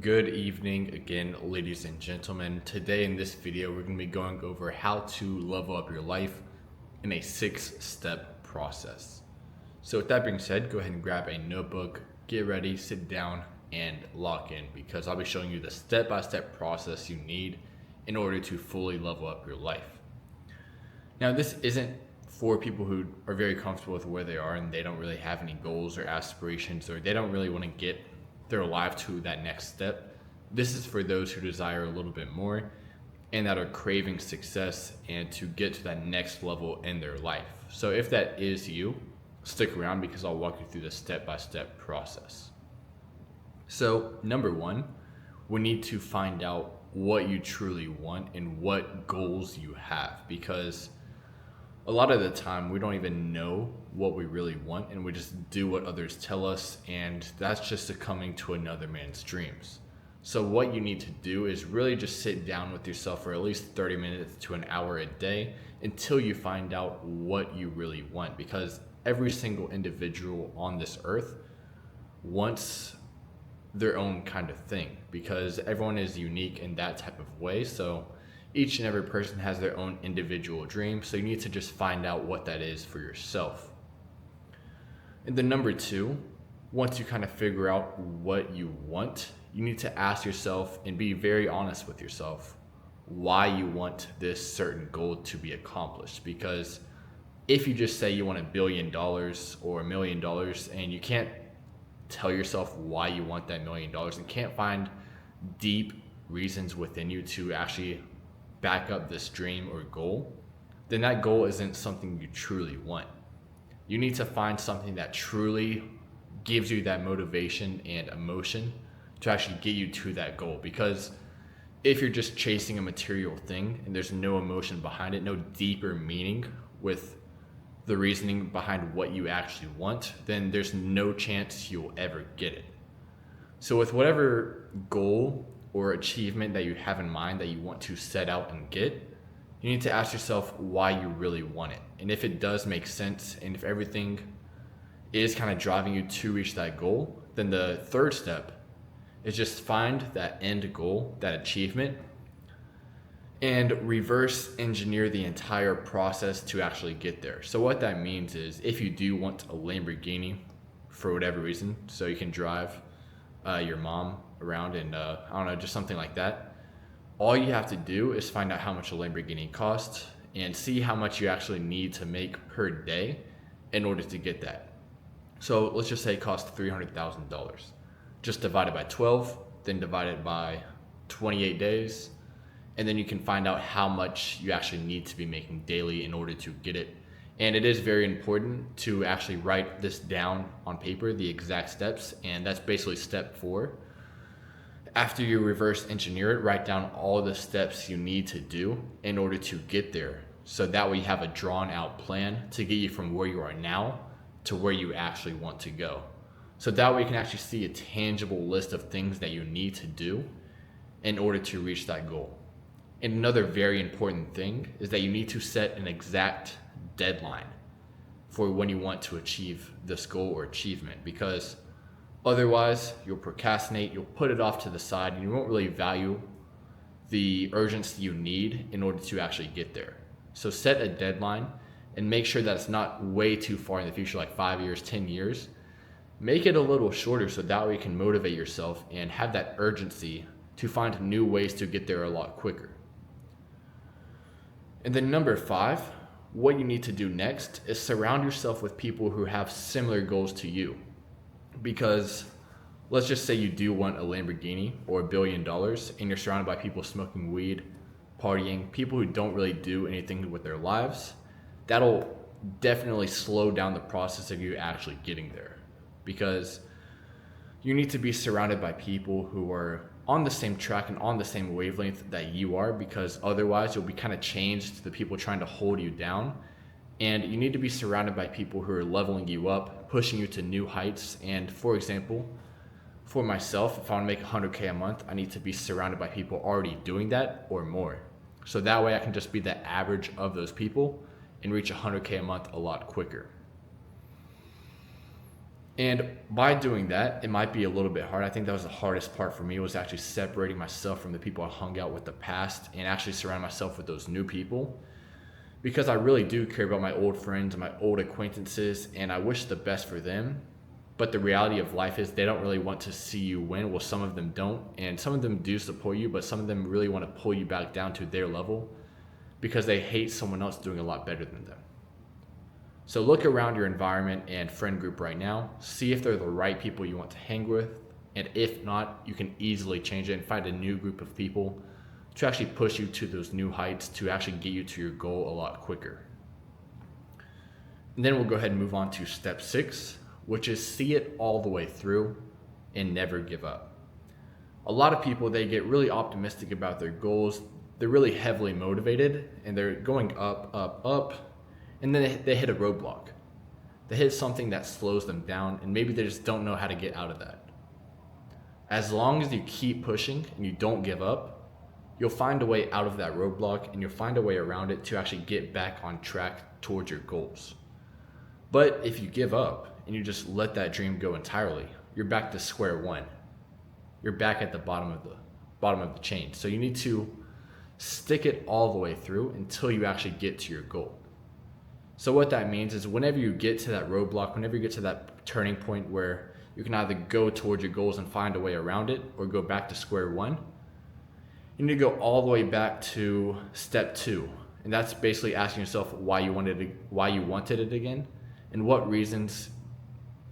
Good evening again, ladies and gentlemen. Today in this video, we're going to be going over how to level up your life in a 6-step process. So with that being said, go ahead and grab a notebook, get ready, sit down, and lock in because I'll be showing you the step-by-step process you need in order to fully level up your life. Now, this isn't for people who are very comfortable with where they are and they don't really have any goals or aspirations, or they don't really want to get their life to that next step. This is for those who desire a little bit more and that are craving success and to get to that next level in their life. So if that is you, stick around because I'll walk you through the step-by-step process. So number one, we need to find out what you truly want and what goals you have, because a lot of the time we don't even know what we really want and we just do what others tell us, and that's just succumbing to another man's dreams. So what you need to do is really just sit down with yourself for at least 30 minutes to an hour a day until you find out what you really want, because every single individual on this earth wants their own kind of thing, because everyone is unique in that type of way. So each and every person has their own individual dream, so you need to just find out what that is for yourself. And then number two, once you kind of figure out what you want, you need to ask yourself and be very honest with yourself why you want this certain goal to be accomplished. Because if you just say you want $1 billion or $1 million and you can't tell yourself why you want that $1 million and can't find deep reasons within you to actually back up this dream or goal, then that goal isn't something you truly want. You need to find something that truly gives you that motivation and emotion to actually get you to that goal. Because if you're just chasing a material thing and there's no emotion behind it, no deeper meaning with the reasoning behind what you actually want, then there's no chance you'll ever get it. So with whatever goal or achievement that you have in mind that you want to set out and get, you need to ask yourself why you really want it. And if it does make sense, and if everything is kind of driving you to reach that goal, then the third step is just find that end goal, that achievement, and reverse engineer the entire process to actually get there. So what that means is, if you do want a Lamborghini for whatever reason, so you can drive your mom around and I don't know, just something like that, all you have to do is find out how much a Lamborghini costs and see how much you actually need to make per day in order to get that. So let's just say it costs $300,000. Just divide it by 12, then divide it by 28 days, and then you can find out how much you actually need to be making daily in order to get it. And it is very important to actually write this down on paper, the exact steps, and that's basically step 4. After you reverse engineer it, write down all the steps you need to do in order to get there. So that way you have a drawn out plan to get you from where you are now to where you actually want to go. So that way you can actually see a tangible list of things that you need to do in order to reach that goal. And another very important thing is that you need to set an exact deadline for when you want to achieve this goal or achievement, because otherwise you'll procrastinate, you'll put it off to the side, and you won't really value the urgency you need in order to actually get there. So set a deadline and make sure that it's not way too far in the future, like 5 years, 10 years. Make it a little shorter so that way you can motivate yourself and have that urgency to find new ways to get there a lot quicker. And then number 5, what you need to do next is surround yourself with people who have similar goals to you. Because let's just say you do want a Lamborghini or $1 billion and you're surrounded by people smoking weed, partying, people who don't really do anything with their lives. That'll definitely slow down the process of you actually getting there, because you need to be surrounded by people who are on the same track and on the same wavelength that you are, because otherwise you'll be kind of chained to the people trying to hold you down. And you need to be surrounded by people who are leveling you up, pushing you to new heights. And for example, for myself, if I want to make $100K a month, I need to be surrounded by people already doing that or more. So that way I can just be the average of those people and reach $100K a month a lot quicker. And by doing that, it might be a little bit hard. I think that was the hardest part for me, was actually separating myself from the people I hung out with the past and actually surround myself with those new people, because I really do care about my old friends and my old acquaintances, and I wish the best for them. But the reality of life is they don't really want to see you win. Well, some of them don't, and some of them do support you, but some of them really want to pull you back down to their level because they hate someone else doing a lot better than them. So look around your environment and friend group right now, see if they're the right people you want to hang with, and if not, you can easily change it and find a new group of people to actually push you to those new heights, to actually get you to your goal a lot quicker. And then we'll go ahead and move on to step 6, which is see it all the way through and never give up. A lot of people, they get really optimistic about their goals. They're really heavily motivated and they're going up, up, up. And then they hit a roadblock. They hit something that slows them down, and maybe they just don't know how to get out of that. As long as you keep pushing and you don't give up, you'll find a way out of that roadblock, and you'll find a way around it to actually get back on track towards your goals. But if you give up and you just let that dream go entirely, you're back to square one. You're back at the bottom of the chain. So you need to stick it all the way through until you actually get to your goal. So what that means is whenever you get to that roadblock, whenever you get to that turning point where you can either go towards your goals and find a way around it or go back to square one, you need to go all the way back to step 2. And that's basically asking yourself why you wanted it again, and what reasons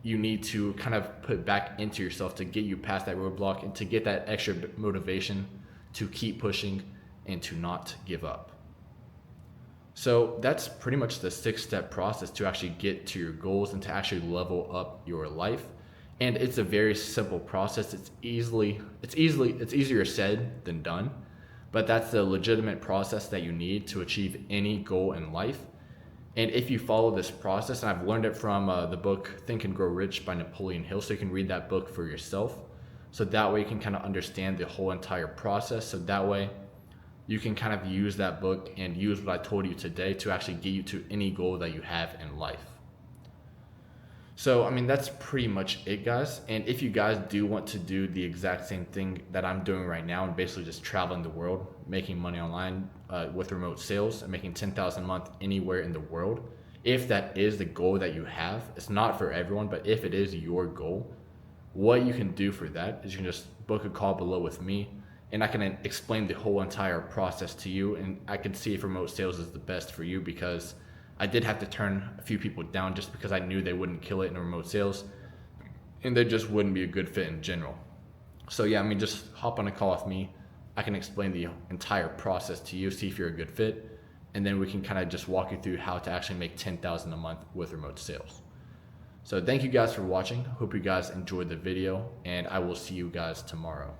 you need to kind of put back into yourself to get you past that roadblock and to get that extra motivation to keep pushing and to not give up. So that's pretty much the 6-step process to actually get to your goals and to actually level up your life. And it's a very simple process. It's easier said than done, but that's the legitimate process that you need to achieve any goal in life. And if you follow this process, and I've learned it from the book Think and Grow Rich by Napoleon Hill, so you can read that book for yourself. So that way you can kind of understand the whole entire process. So that way you can kind of use that book and use what I told you today to actually get you to any goal that you have in life. So, I mean, that's pretty much it, guys. And if you guys do want to do the exact same thing that I'm doing right now and basically just traveling the world, making money online with remote sales and making $10,000 a month anywhere in the world, if that is the goal that you have, it's not for everyone, but if it is your goal, what you can do for that is you can just book a call below with me, and I can explain the whole entire process to you, and I can see if remote sales is the best for you, because I did have to turn a few people down just because I knew they wouldn't kill it in remote sales and they just wouldn't be a good fit in general. So yeah, I mean, just hop on a call with me. I can explain the entire process to you, see if you're a good fit, and then we can kind of just walk you through how to actually make $10,000 a month with remote sales. So thank you guys for watching. Hope you guys enjoyed the video, and I will see you guys tomorrow.